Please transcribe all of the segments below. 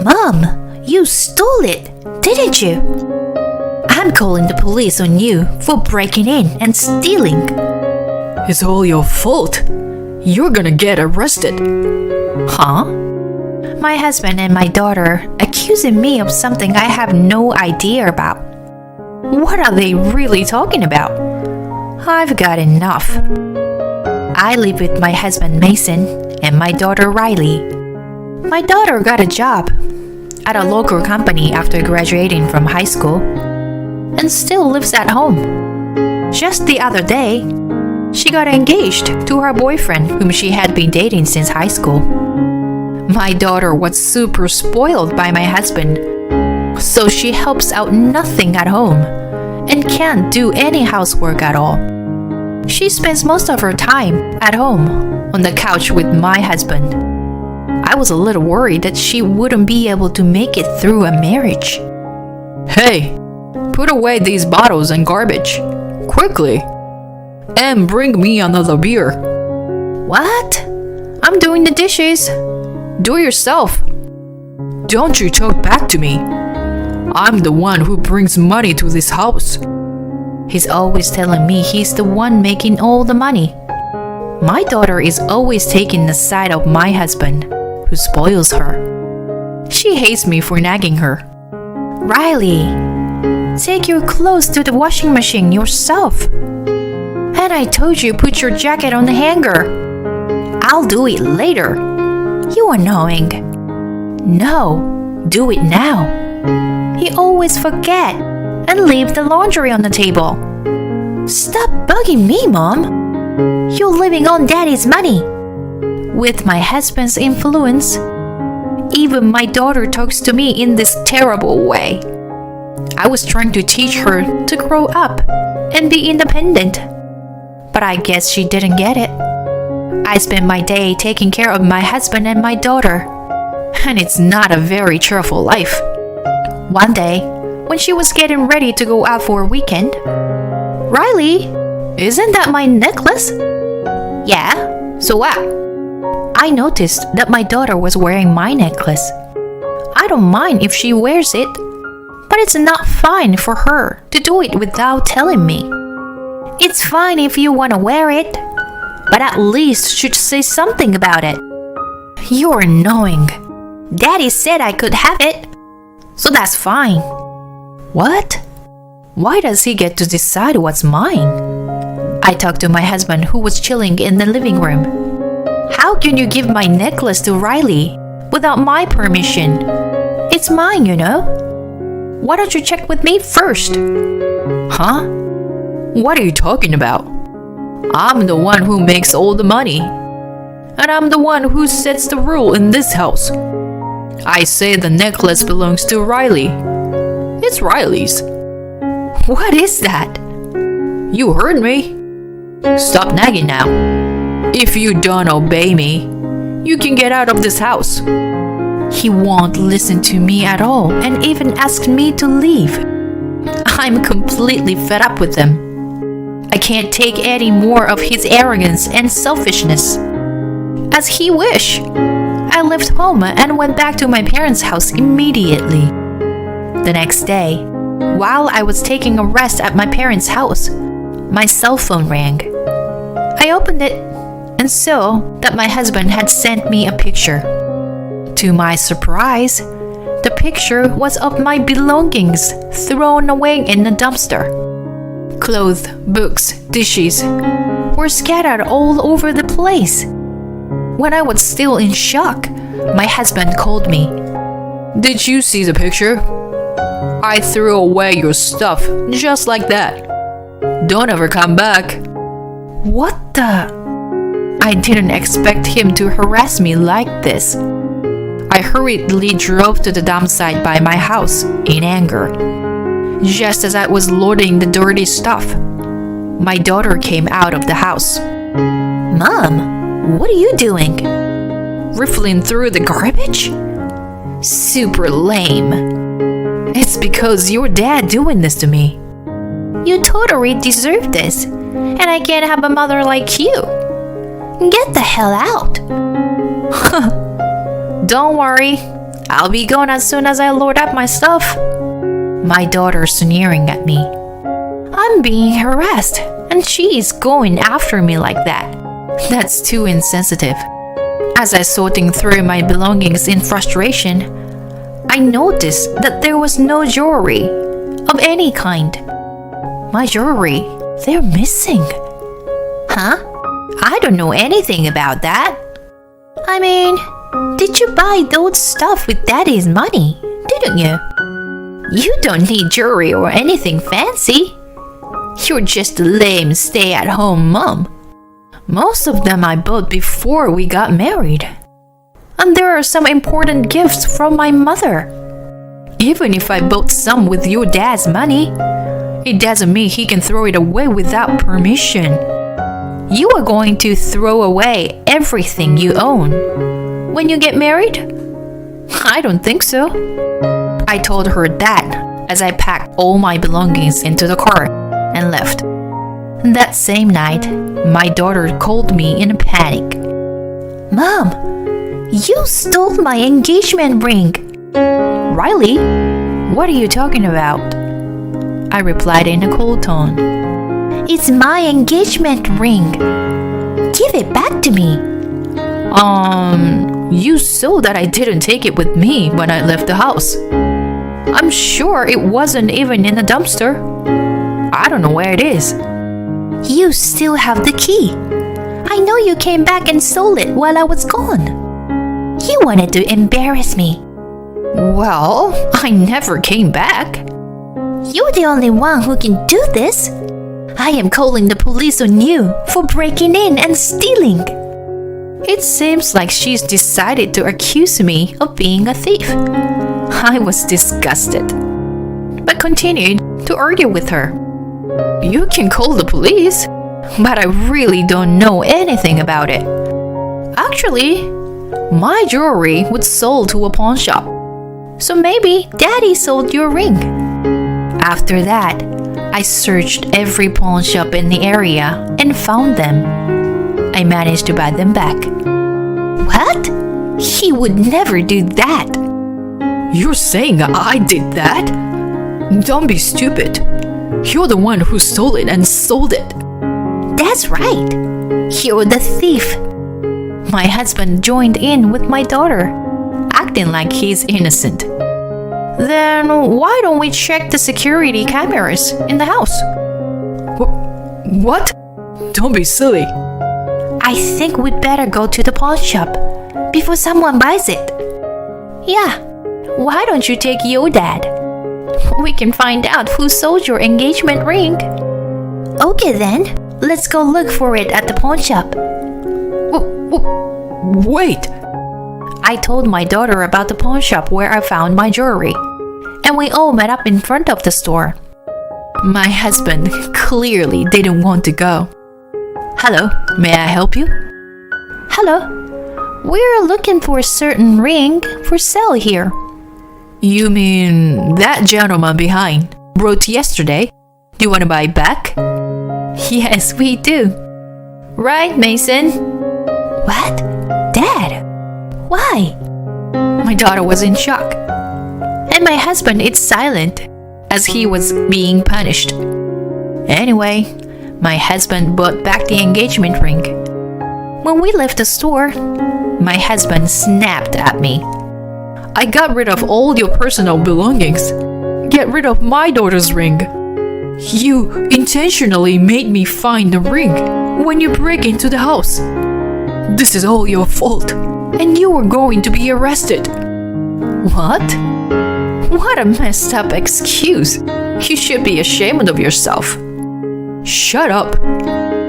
Mom, you stole it, didn't you? I'm calling the police on you for breaking in and stealing. It's all your fault. You're gonna get arrested. Huh? My husband and my daughter accusing me of something I have no idea about. What are they really talking about? I've got enough. I live with my husband Mason and my daughter Riley. My daughter got a job at a local company after graduating from high school and still lives at home. Just the other day, she got engaged to her boyfriend whom she had been dating since high school. My daughter was super spoiled by my husband, so she helps out nothing at home and can't do any housework at all. She spends most of her time at home on the couch with my husband. I was a little worried that she wouldn't be able to make it through a marriage. Hey, put away these bottles and garbage. Quickly. And bring me another beer. What? I'm doing the dishes. Do it yourself. Don't you talk back to me. I'm the one who brings money to this house. He's always telling me he's the one making all the money. My daughter is always taking the side of my husband, who spoils her. She hates me for nagging her. Riley, take your clothes to the washing machine yourself. And I told you put your jacket on the hanger. I'll do it later. You annoying. No, do it now. You always forget and leave the laundry on the table. Stop bugging me, Mom. You're living on Daddy's money. With my husband's influence, even my daughter talks to me in this terrible way. I was trying to teach her to grow up and be independent, but I guess she didn't get it. I spend my day taking care of my husband and my daughter, and it's not a very cheerful life. One day, when she was getting ready to go out for a weekend, Riley, isn't that my necklace? Yeah, so what? I noticed that my daughter was wearing my necklace. I don't mind if she wears it, but it's not fine for her to do it without telling me. It's fine if you want to wear it, but at least should say something about it. You're annoying. Daddy said I could have it, so that's fine. What? Why does he get to decide what's mine? I talked to my husband who was chilling in the living room. How can you give my necklace to Riley without my permission? It's mine, you know. Why don't you check with me first? Huh? What are you talking about? I'm the one who makes all the money. And I'm the one who sets the rule in this house. I say the necklace belongs to Riley. It's Riley's. What is that? You heard me. Stop nagging now. If you don't obey me, you can get out of this house. He won't listen to me at all and even asked me to leave. I'm completely fed up with him. I can't take any more of his arrogance and selfishness. As he wished, I left home and went back to my parents' house immediately. The next day, while I was taking a rest at my parents' house, my cell phone rang. I opened it and saw that my husband had sent me a picture. To my surprise, the picture was of my belongings thrown away in a dumpster. Clothes, books, dishes were scattered all over the place. When I was still in shock, my husband called me. Did you see the picture? I threw away your stuff just like that. Don't ever come back. What the? I didn't expect him to harass me like this. I hurriedly drove to the dump site by my house in anger. Just as I was loading the dirty stuff, my daughter came out of the house. Mom, what are you doing? Riffling through the garbage? Super lame. It's because your dad doing this to me. You totally deserve this, and I can't have a mother like you. Get the hell out. Don't worry, I'll be gone as soon as I load up my stuff. My daughter sneering at me. I'm being harassed, and she is going after me like that. That's too insensitive. As I sorting through my belongings in frustration, I noticed that there was no jewelry of any kind. My jewelry, they're missing. Huh? I don't know anything about that. I mean, did you buy those stuff with Daddy's money, didn't you? You don't need jewelry or anything fancy. You're just a lame stay-at-home mom. Most of them I bought before we got married. And there are some important gifts from my mother. Even if I bought some with your dad's money, it doesn't mean he can throw it away without permission. You are going to throw away everything you own when you get married? I don't think so. I told her that as I packed all my belongings into the car and left. That same night, my daughter called me in a panic. Mom, you stole my engagement ring. Riley, what are you talking about? I replied in a cold tone. It's my engagement ring. Give it back to me. You saw that I didn't take it with me when I left the house. I'm sure it wasn't even in the dumpster. I don't know where it is. You still have the key. I know you came back and stole it while I was gone. You wanted to embarrass me. Well, I never came back. You're the only one who can do this. I am calling the police on you for breaking in and stealing. It seems like she's decided to accuse me of being a thief. I was disgusted, but continued to argue with her. You can call the police, but I really don't know anything about it. Actually, my jewelry was sold to a pawn shop, so maybe Daddy sold your ring. After that, I searched every pawn shop in the area and found them. I managed to buy them back. What? He would never do that. You're saying I did that? Don't be stupid. You're the one who stole it and sold it. That's right. You're the thief. My husband joined in with my daughter, acting like he's innocent. Then why don't we check the security cameras in the house? What? Don't be silly. I think we'd better go to the pawn shop before someone buys it. Yeah, why don't you take your dad? We can find out who sold your engagement ring. Okay then, let's go look for it at the pawn shop. Wait! I told my daughter about the pawn shop where I found my jewelry, and we all met up in front of the store. My husband clearly didn't want to go. Hello, may I help you? Hello, we're looking for a certain ring for sale here. You mean that gentleman behind wrote yesterday? Do you want to buy it back? Yes, we do. Right, Mason? What? Dad? Why? My daughter was in shock, and my husband is silent as he was being punished. Anyway, my husband bought back the engagement ring. When we left the store, my husband snapped at me. I got rid of all your personal belongings. Get rid of my daughter's ring. You intentionally made me find the ring when you break into the house. This is all your fault, and you were going to be arrested. What? What a messed up excuse. You should be ashamed of yourself. Shut up.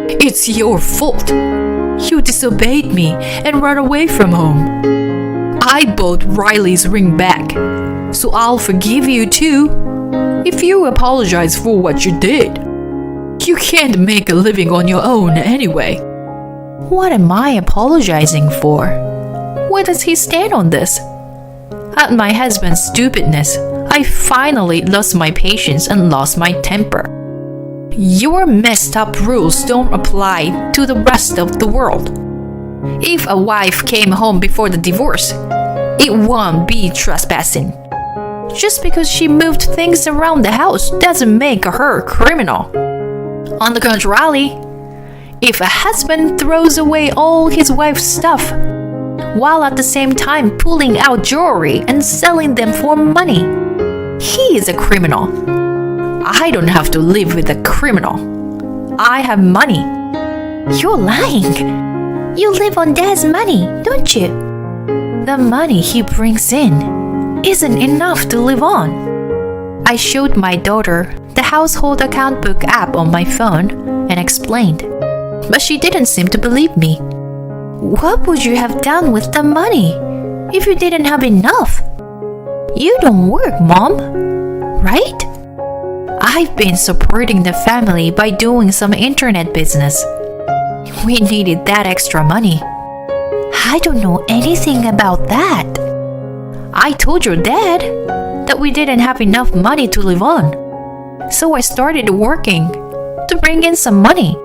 It's your fault. You disobeyed me and ran away from home. I bought Riley's ring back, so I'll forgive you too if you apologize for what you did. You can't make a living on your own anyway. What am I apologizing for? Where does he stand on this? At my husband's stupidness, I finally lost my patience and lost my temper. Your messed up rules don't apply to the rest of the world. If a wife came home before the divorce, It won't be trespassing. Just because she moved things around the house doesn't make her a criminal. On the contrary, if a husband throws away all his wife's stuff, while at the same time pulling out jewelry and selling them for money, he is a criminal. I don't have to live with a criminal. I have money. You're lying. You live on Dad's money, don't you? The money he brings in isn't enough to live on. I showed my daughter the household account book app on my phone and explained, but she didn't seem to believe me. What would you have done with the money if you didn't have enough? You don't work, Mom, right? I've been supporting the family by doing some internet business. We needed that extra money. I don't know anything about that. I told your dad that we didn't have enough money to live on. So I started working to bring in some money.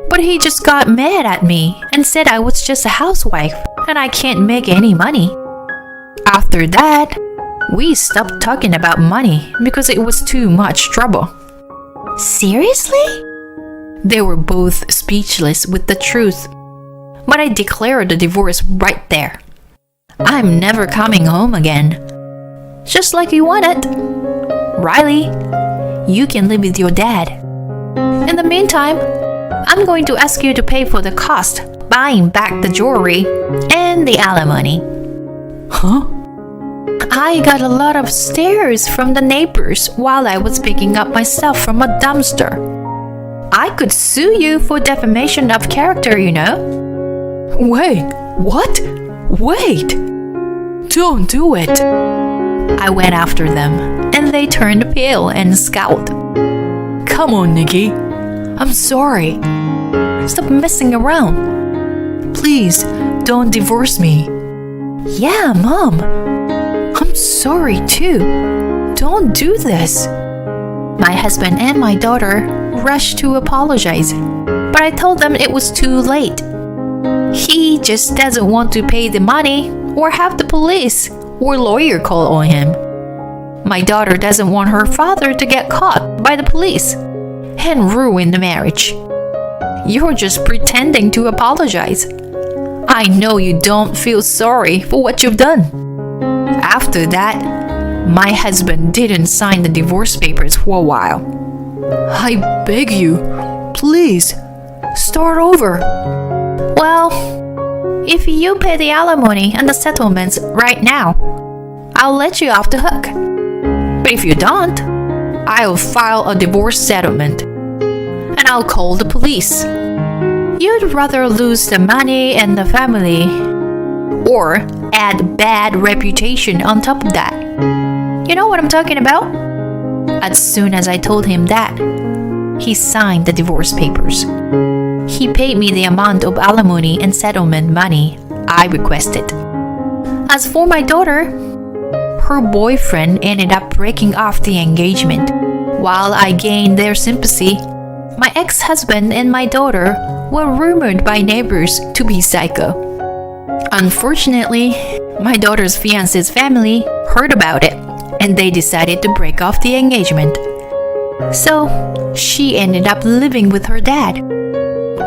But he just got mad at me and said I was just a housewife and I can't make any money. After that, we stopped talking about money because it was too much trouble. Seriously? They were both speechless with the truth. But I declared the divorce right there. I'm never coming home again. Just like you wanted. Riley, you can live with your dad. In the meantime, I'm going to ask you to pay for the cost buying back the jewelry and the alimony. Huh? I got a lot of stares from the neighbors while I was picking up my stuff from a dumpster. I could sue you for defamation of character, you know. Wait, what? Wait! Don't do it! I went after them, and they turned pale and scowled. Come on, Nikki. I'm sorry. Stop messing around. Please, don't divorce me. Yeah, Mom. I'm sorry too. Don't do this. My husband and my daughter rushed to apologize, but I told them it was too late. He just doesn't want to pay the money or have the police or lawyer call on him. My daughter doesn't want her father to get caught by the police and ruin the marriage. You're just pretending to apologize. I know you don't feel sorry for what you've done. After that, my husband didn't sign the divorce papers for a while. I beg you, please, start over. Well, if you pay the alimony and the settlements right now, I'll let you off the hook. But if you don't, I'll file a divorce settlement and I'll call the police. You'd rather lose the money and the family or add bad reputation on top of that. You know what I'm talking about? As soon as I told him that, he signed the divorce papers. He paid me the amount of alimony and settlement money I requested. As for my daughter, her boyfriend ended up breaking off the engagement. While I gained their sympathy, my ex-husband and my daughter were rumored by neighbors to be psycho. Unfortunately, my daughter's fiancé's family heard about it and they decided to break off the engagement. So, she ended up living with her dad.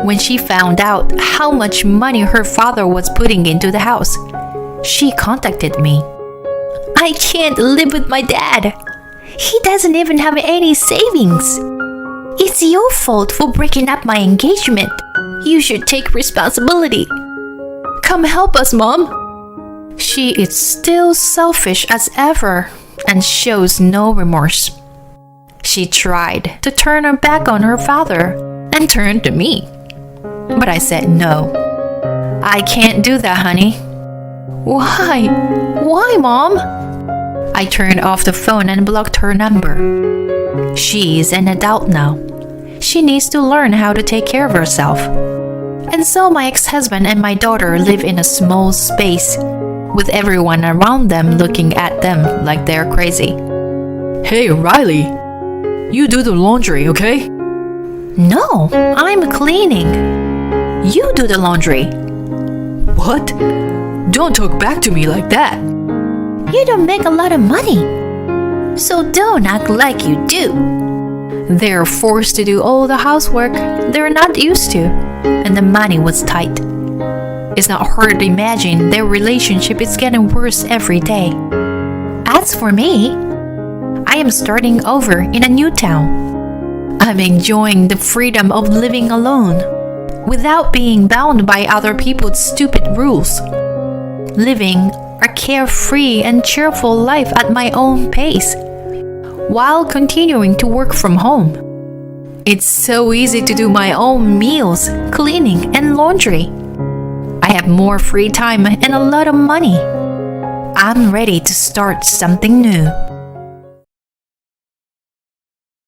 When she found out how much money her father was putting into the house, she contacted me. I can't live with my dad. He doesn't even have any savings. It's your fault for breaking up my engagement. You should take responsibility. Come help us, Mom. She is still selfish as ever and shows no remorse. She tried to turn her back on her father and turned to me. But I said no. I can't do that, honey. Why? Why, Mom? I turned off the phone and blocked her number. She is an adult now. She needs to learn how to take care of herself. And so my ex-husband and my daughter live in a small space, with everyone around them looking at them like they're crazy. Hey, Riley, you do the laundry, okay? No, I'm cleaning. You do the laundry. What? Don't talk back to me like that. You don't make a lot of money, so don't act like you do. They're forced to do all the housework they're not used to, and the money was tight. It's not hard to imagine their relationship is getting worse every day. As for me, I am starting over in a new town. I'm enjoying the freedom of living alone, without being bound by other people's stupid rules. Living a carefree and cheerful life at my own pace, while continuing to work from home. It's so easy to do my own meals, cleaning, and laundry. I have more free time and a lot of money. I'm ready to start something new.